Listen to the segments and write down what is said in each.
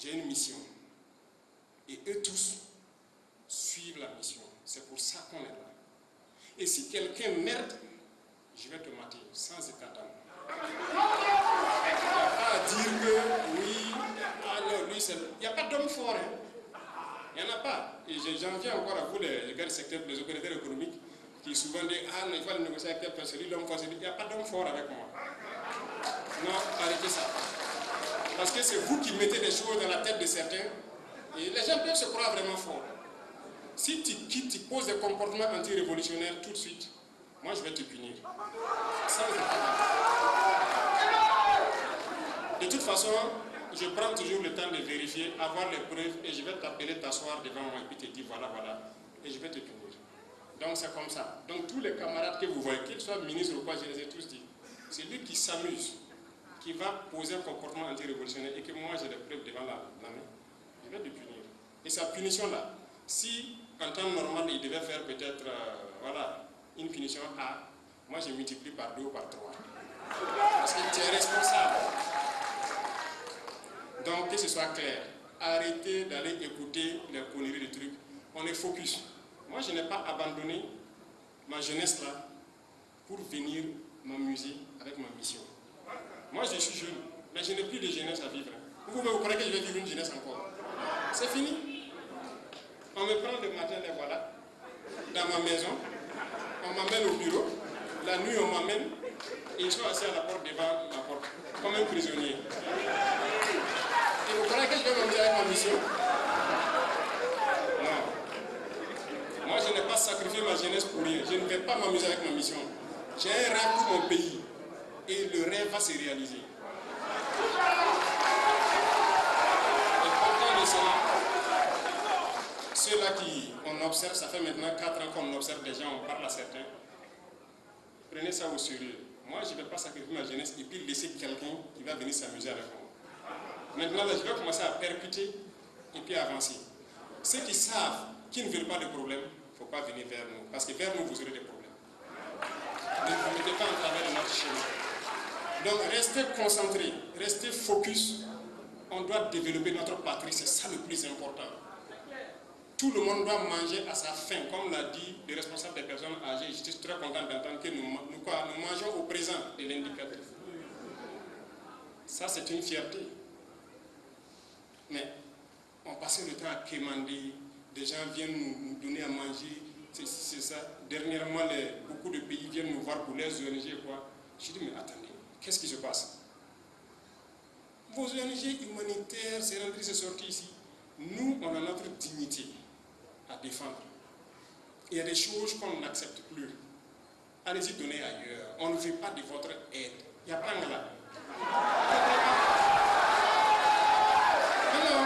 j'ai une mission. Et eux tous suivent la mission. C'est pour ça qu'on est là. Et si quelqu'un merde, je vais te mater sans écatane. Il n'y a pas à dire que oui, alors lui c'est... Il n'y a pas d'homme fort. Hein. Il n'y en a pas. Et j'en viens encore à vous, les gars du secteur, les opérateurs économiques, qui souvent disent ah non, il faut aller négocier avec quelqu'un, c'est lui l'homme fort. Il n'y a pas d'homme fort avec moi. Non, arrêtez ça. Parce que c'est vous qui mettez des choses dans la tête de certains. Et les gens peuvent se croire vraiment forts. Si tu quittes, tu poses des comportements anti-révolutionnaires tout de suite, moi je vais te punir. De toute façon, je prends toujours le temps de vérifier, avoir les preuves, et je vais t'appeler t'asseoir devant moi et puis te dire voilà, voilà, et je vais te punir. Donc c'est comme ça. Donc tous les camarades que vous voyez, qu'ils soient ministres ou quoi, je les ai tous dit, c'est lui qui s'amuse, qui va poser un comportement anti-révolutionnaire et que moi j'ai des preuves devant la main, je vais te punir. Et sa punition-là, si en temps normal il devait faire peut-être voilà, une punition A, moi je multiplie par 2 ou par 3. Parce que tu es responsable. Donc que ce soit clair, arrêtez d'aller écouter les conneries de trucs. On est focus. Moi je n'ai pas abandonné ma jeunesse là pour venir m'amuser avec ma mission. Moi je suis jeune, mais je n'ai plus de jeunesse à vivre. Vous croyez que je vais vivre une jeunesse encore? C'est fini. On me prend le matin, les voilà, dans ma maison, on m'amène au bureau, la nuit on m'amène, et ils sont assis à la porte devant ma porte, comme un prisonnier. Et vous croyez que je vais m'amuser avec ma mission? Non. Moi je n'ai pas sacrifié ma jeunesse pour rien, je ne vais pas m'amuser avec ma mission. J'ai un rêve pour mon pays, et le rêve va se réaliser. Et partant de cela, ceux-là qui, on observe, ça fait maintenant 4 ans qu'on observe des gens, on parle à certains. Prenez ça au sérieux. Moi, je ne vais pas sacrifier ma jeunesse et puis laisser quelqu'un qui va venir s'amuser avec moi. Maintenant, là, je vais commencer à percuter et puis avancer. Ceux qui savent, qui ne veulent pas de problème, il ne faut pas venir vers nous. Parce que vers nous, vous aurez des problèmes. Ne vous mettez pas en travers de notre chemin. Donc, restez concentrés, restez focus. On doit développer notre patrie, c'est ça le plus important. Tout le monde doit manger à sa faim, comme l'a dit le responsable des personnes âgées. Je suis très content d'entendre que nous mangeons au présent de l'indicatif. Ça, c'est une fierté. Mais on passait le temps à quémander, des gens viennent nous donner à manger, c'est ça. Dernièrement, beaucoup de pays viennent nous voir pour les ONG, quoi. Je dis, mais attendez, qu'est-ce qui se passe? Vos ONG humanitaires, c'est rentré, c'est sorti ici. Nous, on a notre dignité à défendre. Il y a des choses qu'on n'accepte plus. Allez-y donner ailleurs. On ne veut pas de votre aide. Il n'y a pas de là. Non.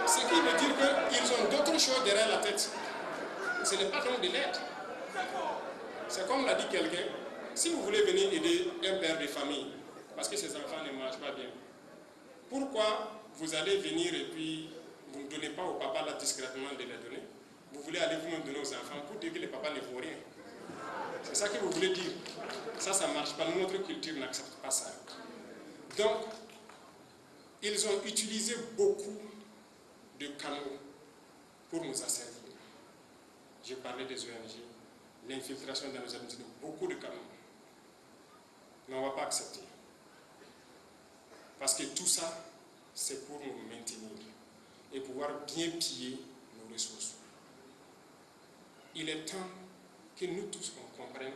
Ce qui veut dire qu'ils ont d'autres choses derrière la tête. Ce n'est pas donc de l'aide. C'est comme l'a dit quelqu'un. Si vous voulez venir aider un père de famille, parce que ses enfants ne mangent pas bien, pourquoi vous allez venir et puis vous ne donnez pas au papa là discrètement de les donner? Vous voulez aller vous-même donner aux enfants pour dire que les papas ne vaut rien. C'est ça que vous voulez dire. Ça ne marche pas. Notre culture n'accepte pas ça. Donc, ils ont utilisé beaucoup de canaux pour nous asservir. J'ai parlé des ONG, l'infiltration dans nos administrations, beaucoup de canaux. Mais on ne va pas accepter. Parce que tout ça, c'est pour nous maintenir et pouvoir bien piller nos ressources. Il est temps que nous tous on comprenne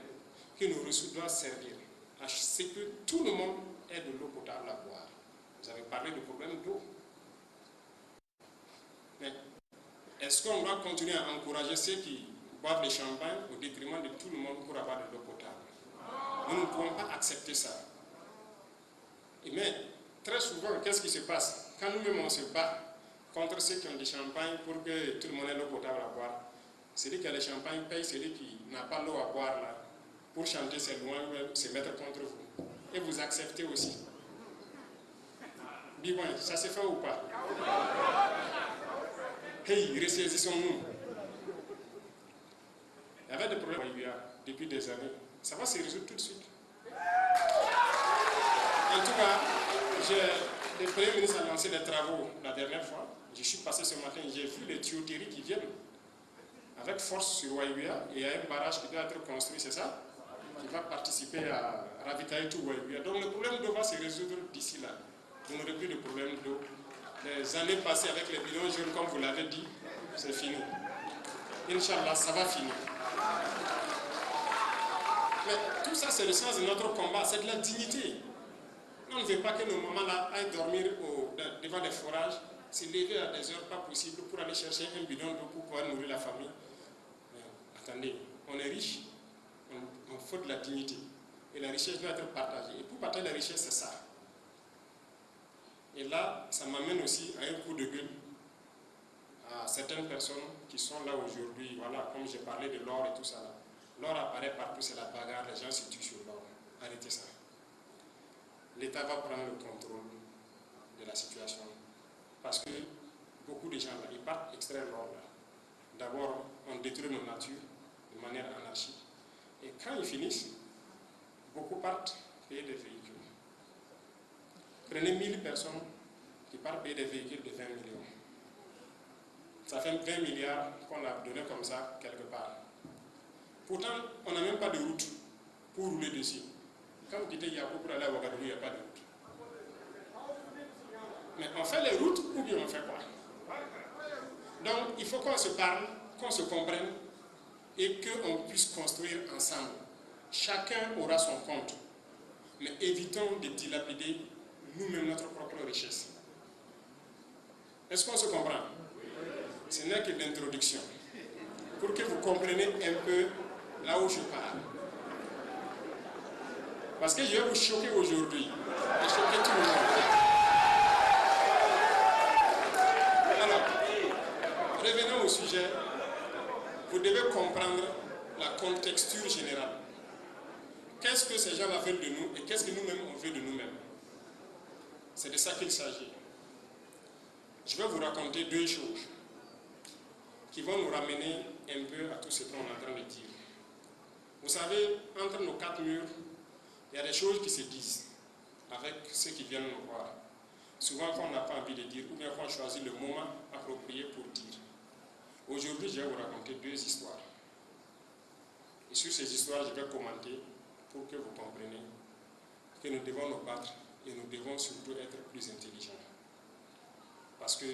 que nos ressources doivent servir à ce que tout le monde ait de l'eau potable à boire. Vous avez parlé du problème d'eau. Mais est-ce qu'on doit continuer à encourager ceux qui boivent le champagne au détriment de tout le monde pour avoir de l'eau potable? Nous ne pouvons pas accepter ça. Mais très souvent, qu'est-ce qui se passe? Quand nous-mêmes on se bat contre ceux qui ont du champagne pour que tout le monde ait l'eau potable à boire, celui qui a le champagne paye celui qui n'a pas l'eau à boire là. Pour chanter, c'est loin, se mettre contre vous. Et vous acceptez aussi. Biwan, ça se fait ou pas? Hey, ressaisissons-nous. Il y avait des problèmes depuis des années. Ça va se résoudre tout de suite. En tout cas, le Premier ministre a lancé des travaux la dernière fois. Je suis passé ce matin, j'ai vu les tuyauteries qui viennent avec force sur Waïouya, et il y a un barrage qui doit être construit, c'est ça, qui va participer à ravitailler tout Waïouya. Donc le problème d'eau va se résoudre d'ici là. Vous n'aurez plus de problème d'eau. Les années passées avec les bidons jaunes, comme vous l'avez dit, c'est fini. Inch'Allah, ça va finir. Mais tout ça, c'est le sens de notre combat, c'est de la dignité. On ne veut pas que nos mamans là aillent dormir devant des forages, se lever à des heures pas possibles pour aller chercher un bidon d'eau pour pouvoir nourrir la famille. Mais attendez, on est riche, on faut de la dignité. Et la richesse doit être partagée. Et pour partager la richesse, c'est ça. Et là, ça m'amène aussi à un coup de gueule à certaines personnes qui sont là aujourd'hui. Voilà, comme j'ai parlé de l'or et tout ça. L'or apparaît partout, c'est la bagarre, les gens se tuent sur l'or. Arrêtez ça. L'État va prendre le contrôle de la situation. Parce que beaucoup de gens là, ils partent extraire l'or là. D'abord, on détruit nos natures de manière anarchique. Et quand ils finissent, beaucoup partent payer des véhicules. Prenez 1000 personnes qui partent payer des véhicules de 20 millions. Ça fait 20 milliards qu'on a donné comme ça quelque part. Pourtant, on n'a même pas de route pour rouler dessus. Quand vous quittez Yako pour aller à Ouagadougou, il n'y a pas de route. Mais on fait les routes ou bien on fait quoi? Donc, il faut qu'on se parle, qu'on se comprenne et qu'on puisse construire ensemble. Chacun aura son compte. Mais évitons de dilapider nous-mêmes notre propre richesse. Est-ce qu'on se comprend? Ce n'est que l'introduction. Pour que vous compreniez un peu là où je parle. Parce que je vais vous choquer aujourd'hui. Et choquer tout le monde. Alors, revenons au sujet. Vous devez comprendre la contexture générale. Qu'est-ce que ces gens-là veulent de nous et qu'est-ce que nous-mêmes on veut de nous-mêmes? C'est de ça qu'il s'agit. Je vais vous raconter deux choses qui vont nous ramener un peu à tout ce qu'on est en train de dire. Vous savez, entre nos quatre murs, il y a des choses qui se disent avec ceux qui viennent nous voir. Souvent, quand on n'a pas envie de dire, ou bien quand on choisit le moment approprié pour dire. Aujourd'hui, je vais vous raconter deux histoires. Et sur ces histoires, je vais commenter pour que vous compreniez que nous devons nous battre et nous devons surtout être plus intelligents. Parce que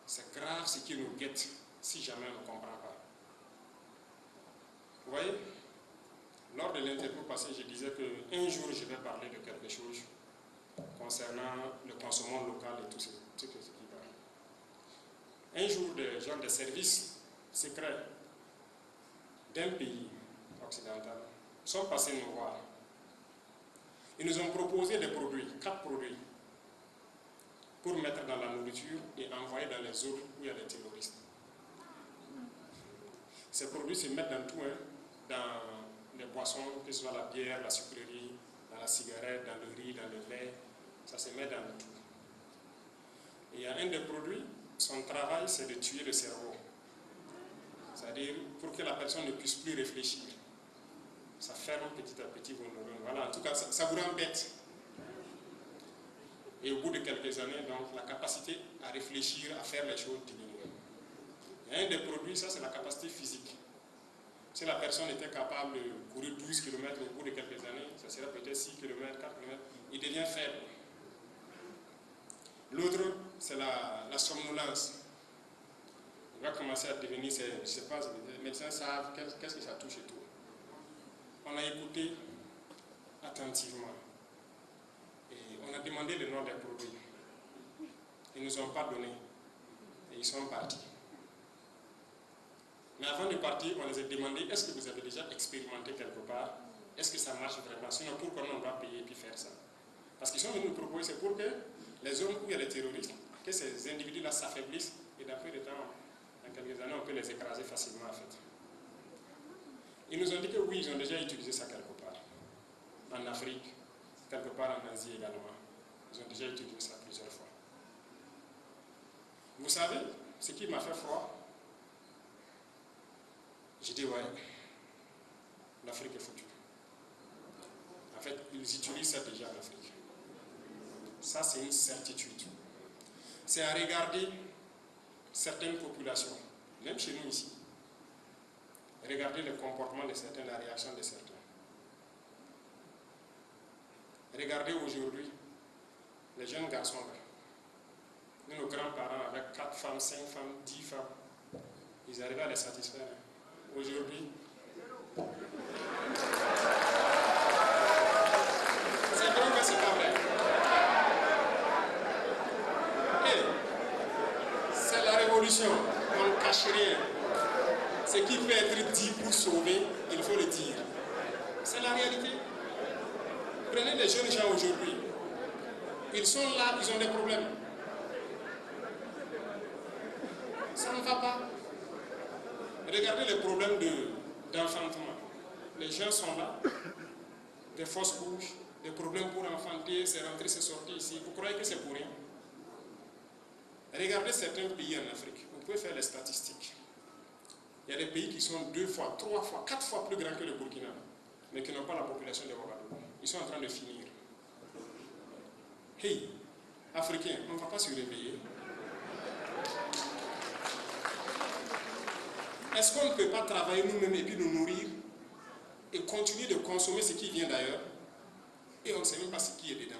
c'est grave ce qui nous guette si jamais on ne comprend pas. Vous voyez, lors de l'interview passée, je disais qu'un jour, je vais parler de quelque chose concernant le consommation local et tout ce qui va. Un jour, des gens de services secrets d'un pays occidental sont passés nous voir. Ils nous ont proposé des produits, 4 produits, pour mettre dans la nourriture et envoyer dans les zones où il y a des terroristes. Ces produits se mettent dans tout, dans les boissons, que ce soit la bière, la sucrerie, dans la cigarette, dans le riz, dans le lait, ça se met dans tout. Et il y a un des produits, son travail c'est de tuer le cerveau. C'est-à-dire pour que la personne ne puisse plus réfléchir. Ça ferme petit à petit vos neurones. Voilà, en tout cas, ça vous rend bête. Et au bout de quelques années, donc, la capacité à réfléchir, à faire les choses diminue. Il y a un des produits, ça c'est la capacité physique. Si la personne était capable de courir 12 km au bout de quelques années, ça serait peut-être 6 km, 4 km, il devient faible. L'autre, c'est la somnolence. Il va commencer à devenir, je ne sais pas, les médecins savent qu'est-ce que ça touche et tout. On a écouté attentivement et on a demandé le nom des produits. Ils ne nous ont pas donné et ils sont partis. Mais avant de partir, on les a demandé, est-ce que vous avez déjà expérimenté quelque part? Est-ce que ça marche vraiment? Sinon, pourquoi on va payer et puis faire ça? Parce qu'ils sont venus nous proposer, c'est pour que les zones où il y a les terroristes, que ces individus-là s'affaiblissent et d'après le temps, dans quelques années, on peut les écraser facilement en fait. Ils nous ont dit que oui, ils ont déjà utilisé ça quelque part. En Afrique, quelque part en Asie également. Ils ont déjà utilisé ça plusieurs fois. Vous savez, ce qui m'a fait froid, j'ai dit ouais, l'Afrique est foutue. En fait, ils utilisent ça déjà en Afrique. Ça, c'est une certitude. C'est à regarder certaines populations, même chez nous ici. Regardez le comportement de certains, la réaction de certains. Regardez aujourd'hui les jeunes garçons là. Nos grands-parents avec 4 femmes, 5 femmes, 10 femmes, ils arrivaient à les satisfaire. Aujourd'hui, c'est vrai que c'est pas vrai. Et c'est la révolution, on ne cache rien. Ce qui peut être dit pour sauver, il faut le dire. C'est la réalité. Prenez les jeunes gens aujourd'hui. Ils sont là, ils ont des problèmes. Ça ne va pas. Regardez les problèmes d'enfantement. Les gens sont là, des fausses couches, des problèmes pour enfanter, c'est rentré, c'est sorti ici. Vous croyez que c'est pour rien? Regardez certains pays en Afrique. Vous pouvez faire les statistiques. Il y a des pays qui sont 2 fois, 3 fois, 4 fois plus grands que le Burkina, mais qui n'ont pas la population de Ouagadougou. Ils sont en train de finir. Hey, Africains, on ne va pas se réveiller. Est-ce qu'on ne peut pas travailler nous-mêmes et puis nous nourrir et continuer de consommer ce qui vient d'ailleurs et on ne sait même pas ce qui est dedans?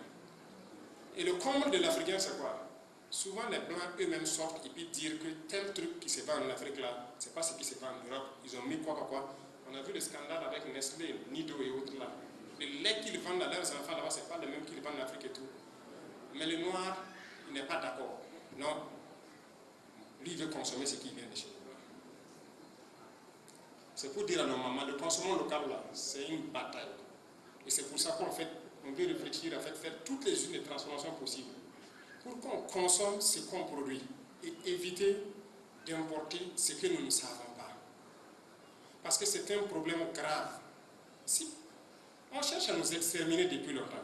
Et le comble de l'Africain, c'est quoi? Souvent, les Blancs eux-mêmes sortent et puis dire que tel truc qui se vend en Afrique là, c'est pas ce qui se vend en Europe. Ils ont mis quoi. On a vu le scandale avec Nestlé, Nido et autres là. Le lait qu'ils vendent à leurs enfants là-bas, c'est pas le même qu'ils vendent en Afrique et tout. Mais le noir, il n'est pas d'accord. Non. Lui, il veut consommer ce qui vient de chez nous. C'est pour dire à nos mamans, le consommation local là, c'est une bataille. Et c'est pour ça qu'on fait, on veut réfléchir à faire toutes les usines de transformation possibles. Pour qu'on consomme ce qu'on produit et éviter d'importer ce que nous ne savons pas. Parce que c'est un problème grave. Si on cherche à nous exterminer depuis longtemps,